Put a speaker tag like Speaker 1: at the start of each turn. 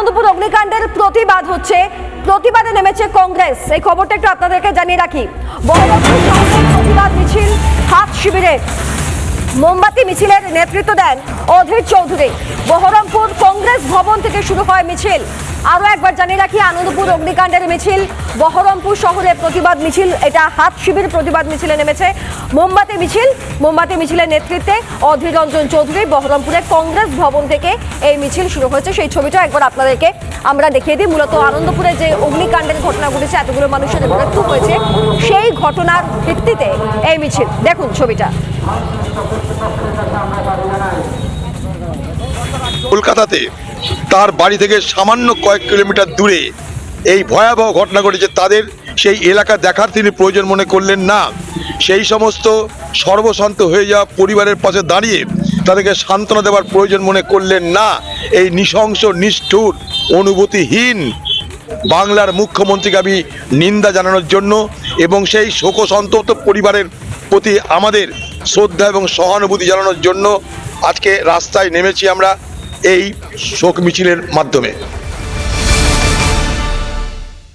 Speaker 1: আনন্দপুর অগ্নিকাণ্ডের প্রতিবাদ হচ্ছে, প্রতিবাদে নেমেছে কংগ্রেস। এই খবরটা একটু আপনাদেরকে জানিয়ে রাখি। বহরমপুর শহরে প্রতিবাদ মিছিল হাত শিবিরে, মোমবাতি মিছিলের নেতৃত্ব দেন অধীর চৌধুরী। বহরমপুর কংগ্রেস ভবন থেকে শুরু হয় মিছিল। আরো একবার জানিয়ে রাখি, আনন্দপুর অগ্নিকাণ্ডের মিছিল, বহরমপুর শহরে প্রতিবাদ মিছিল, এটা হাত শিবির প্রতিবাদ মিছিলে নেমেছে। মোমবাতি মিছিলের নেতৃত্বে অধীর রঞ্জন চৌধুরী। বহরমপুরে কংগ্রেস ভবন থেকে এই মিছিল শুরু হয়েছে। সেই ছবিটা একবার আপনাদেরকে আমরা দেখিয়ে দিই। মূলত আনন্দপুরে যে অগ্নিকাণ্ডের ঘটনা ঘটেছে, এতগুলো মানুষের মৃত্যু হয়েছে, সেই ঘটনার ভিত্তিতে এই মিছিল। দেখুন ছবিটা।
Speaker 2: কলকাতাতে তার বাড়ি থেকে সামান্য কয়েক কিলোমিটার দূরে এই ভয়াবহ ঘটনা ঘটেছে, তাদের সেই এলাকা দেখার তিনি প্রয়োজন মনে করলেন না। সেই সমস্ত সর্বশান্ত হয়ে যাওয়া পরিবারের পাশে দাঁড়িয়ে তাদেরকে সান্ত্বনা দেওয়ার প্রয়োজন মনে করলেন না। এই নৃশংস, নিষ্ঠুর, অনুভূতিহীন বাংলার মুখ্যমন্ত্রীকে আমি নিন্দা জানানোর জন্য এবং সেই শোকসন্তপ্ত পরিবারের প্রতি আমাদের শ্রদ্ধা এবং সহানুভূতি জানানোর জন্য আজকে রাস্তায় নেমেছি আমরা এই শোক মিছিলের মাধ্যমে।